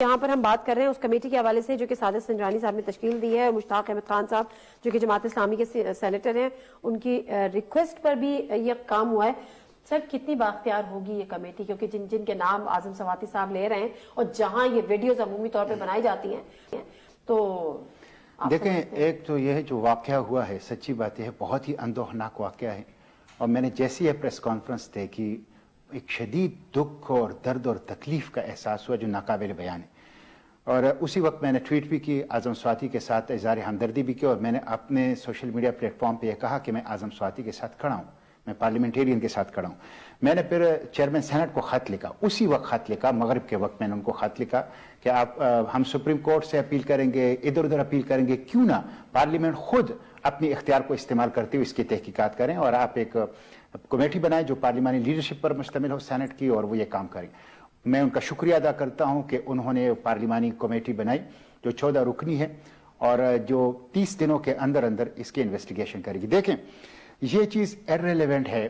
یہاں پر ہم بات کر رہے ہیں اس کمیٹی کے حوالے سے جو کہ سعادت سنجرانی صاحب نے تشکیل دی ہے. مشتاق احمد خان صاحب جو کہ جماعت اسلامی کے سینیٹر ہیں, ان کی ریکویسٹ پر بھی یہ کام ہوا ہے. سر کتنی بااختیار ہوگی یہ کمیٹی, کیونکہ جن کے نام اعظم سواتی صاحب لے رہے ہیں اور جہاں یہ ویڈیوز عمومی طور پہ بنائی جاتی ہیں, تو دیکھیں ایک تو یہ جو واقعہ ہوا ہے, سچی بات یہ ہے بہت ہی اندوہناک واقعہ ہے, اور میں نے جیسی یہ پریس کانفرنس دیکھی ایک شدید دکھ اور درد اور تکلیف کا احساس ہوا جو ناقابل بیان ہے. اور اسی وقت میں نے ٹویٹ بھی کی, اعظم سواتی کے ساتھ اظہار ہمدردی بھی کی, اور میں نے اپنے سوشل میڈیا پلیٹ فارم پہ یہ کہا کہ میں اعظم سواتی کے ساتھ کھڑا ہوں, میں پارلیمنٹیرین کے ساتھ کھڑا ہوں. میں نے پھر چیئرمین سینٹ کو خط لکھا, اسی وقت خط لکھا, مغرب کے وقت میں نے ان کو خط لکھا کہ آپ ہم سپریم کورٹ سے اپیل کریں گے, ادھر ادھر اپیل کریں گے, کیوں نہ پارلیمنٹ خود اپنی اختیار کو استعمال کرتے ہوئے اس کی تحقیقات کریں, اور آپ ایک کمیٹی بنائیں جو پارلیمانی لیڈرشپ پر مشتمل ہو سینٹ کی, اور وہ یہ کام کریں. میں ان کا شکریہ ادا کرتا ہوں کہ انہوں نے پارلیمانی کمیٹی بنائی جو 14 رکنی ہے, اور جو 30 دنوں کے اندر اندر اس کی انویسٹیگیشن کرے گی. دیکھیں یہ چیز ایرریلیونٹ ہے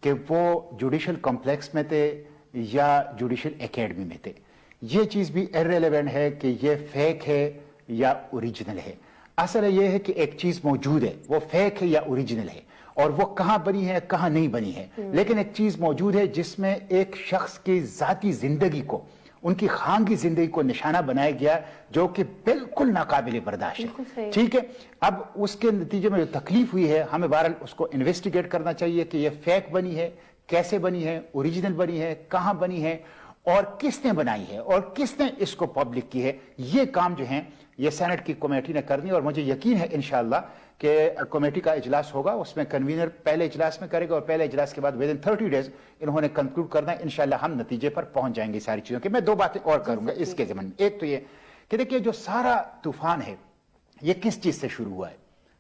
کہ وہ جوڈیشل کمپلیکس میں تھے یا جوڈیشل اکیڈمی میں تھے. یہ چیز بھی ایرریلیونٹ ہے کہ یہ فیک ہے یا اوریجنل ہے. اصل یہ ہے کہ ایک چیز موجود ہے, وہ فیک ہے یا اوریجنل ہے, اور وہ کہاں بنی ہے کہاں نہیں بنی ہے, لیکن ایک چیز موجود ہے جس میں ایک شخص کی ذاتی زندگی کو, ان کی خانگی زندگی کو نشانہ بنایا گیا جو کہ بالکل ناقابل برداشت ہے. ٹھیک ہے, اب اس کے نتیجے میں جو تکلیف ہوئی ہے, ہمیں بہرحال اس کو انویسٹیگیٹ کرنا چاہیے کہ یہ فیک بنی ہے, کیسے بنی ہے, اوریجنل بنی ہے, کہاں بنی ہے, اور کس نے بنائی ہے, اور کس نے اس کو پبلک کی ہے. یہ کام جو ہیں یہ سینٹ کی کمیٹی نے کرنی, اور مجھے یقین ہے انشاءاللہ کہ کمیٹی کا اجلاس ہوگا, اس میں کنوینر پہلے اجلاس میں کرے گا, اور پہلے اجلاس کے بعد ود ان 30 days انہوں نے کنکلوڈ کرنا ہے. انشاءاللہ ہم نتیجے پر پہنچ جائیں گے ساری چیزوں کے. میں 2 باتیں اور کروں گا اس کے ضمن. ایک تو یہ کہ دیکھیے جو سارا طوفان ہے یہ کس چیز سے شروع ہوا ہے.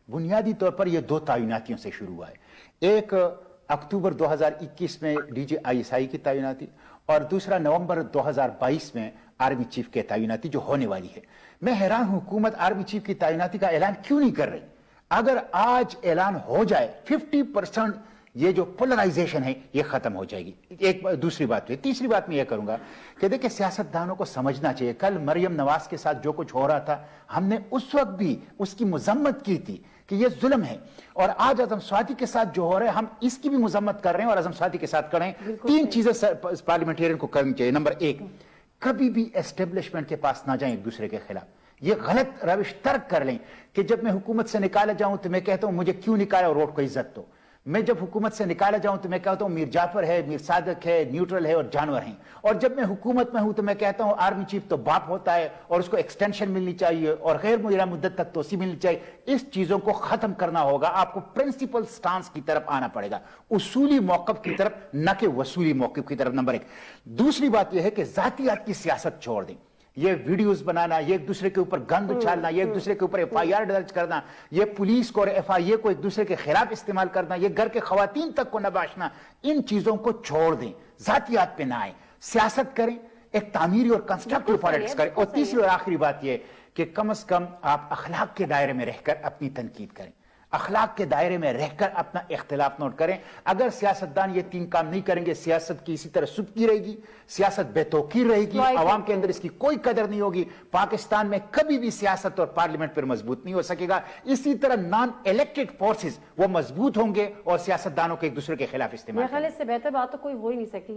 بنیادی طور پر یہ 2 تعیناتیوں سے شروع ہوا ہے. ایک اکتوبر 2021 میں ڈی جی ISI کی تعیناتی, اور دوسرا نومبر 2022 میں آرمی چیف کی تعیناتی جو ہونے والی ہے. میں حیران ہوں حکومت آرمی چیف کی تعیناتی کا اعلان کیوں نہیں کر رہی. اگر آج اعلان ہو جائے 50% یہ جو پولرائزیشن ہے یہ ختم ہو جائے گی. ایک دوسری بات ہے. تیسری بات میں یہ کروں گا کہ دیکھیں سیاستدانوں کو سمجھنا چاہیے, کل مریم نواز کے ساتھ جو کچھ ہو رہا تھا ہم نے اس وقت بھی اس کی مذمت کی تھی کہ یہ ظلم ہے, اور آج اعظم سواتی کے ساتھ جو ہو رہا ہے ہم اس کی بھی مذمت کر رہے ہیں اور اعظم سواتی کے ساتھ کریں. 3 چیزیں پارلیمنٹیرین کو کرنی چاہیے. نمبر 1, کبھی بھی اسٹیبلشمنٹ کے پاس نہ جائیں ایک دوسرے کے خلاف. یہ غلط روش ترک کر لیں کہ جب میں حکومت سے نکالا جاؤں تو میں کہتا ہوں مجھے کیوں نکالا اور ووٹ کو عزت دو. میں جب حکومت سے نکالا جاؤں تو میں کہتا ہوں میر جعفر ہے, میر صادق ہے, نیوٹرل ہے اور جانور ہیں. اور جب میں حکومت میں ہوں تو میں کہتا ہوں آرمی چیف تو باپ ہوتا ہے اور اس کو ایکسٹینشن ملنی چاہیے اور غیر معینہ مدت تک توسیع ملنی چاہیے. اس چیزوں کو ختم کرنا ہوگا. آپ کو پرنسپل سٹانس کی طرف آنا پڑے گا, اصولی موقف کی طرف, نہ کہ وصولی موقف کی طرف. نمبر 1. دوسری بات یہ ہے کہ ذاتیات کی سیاست چھوڑ دیں. یہ ویڈیوز بنانا, یہ ایک دوسرے کے اوپر گند اچھالنا, یہ ایک دوسرے کے اوپر FIR درج کرنا, یہ پولیس کو اور FIA کو ایک دوسرے کے خلاف استعمال کرنا, یہ گھر کے خواتین تک کو نباشنا, ان چیزوں کو چھوڑ دیں. ذاتیات پہ نہ آئیں, سیاست کریں, ایک تعمیری اور کنسٹرکٹیو پالیٹکس کریں. اور تیسری اور آخری بات یہ کہ کم از کم آپ اخلاق کے دائرے میں رہ کر اپنی تنقید کریں, اخلاق کے دائرے میں رہ کر اپنا اختلاف نوٹ کریں. اگر سیاستدان یہ 3 کام نہیں کریں گے, سیاست کی اسی طرح سبکی رہے گی, سیاست بے توقیر رہے گی, عوام کے اندر اس کی کوئی قدر نہیں ہوگی. پاکستان میں کبھی بھی سیاست اور پارلیمنٹ پر مضبوط نہیں ہو سکے گا. اسی طرح نان الیکٹڈ فورسز وہ مضبوط ہوں گے اور سیاستدانوں کے ایک دوسرے کے خلاف استعمال. میرے خیال سے بہتر بات تو کوئی ہو ہی نہیں سکتی.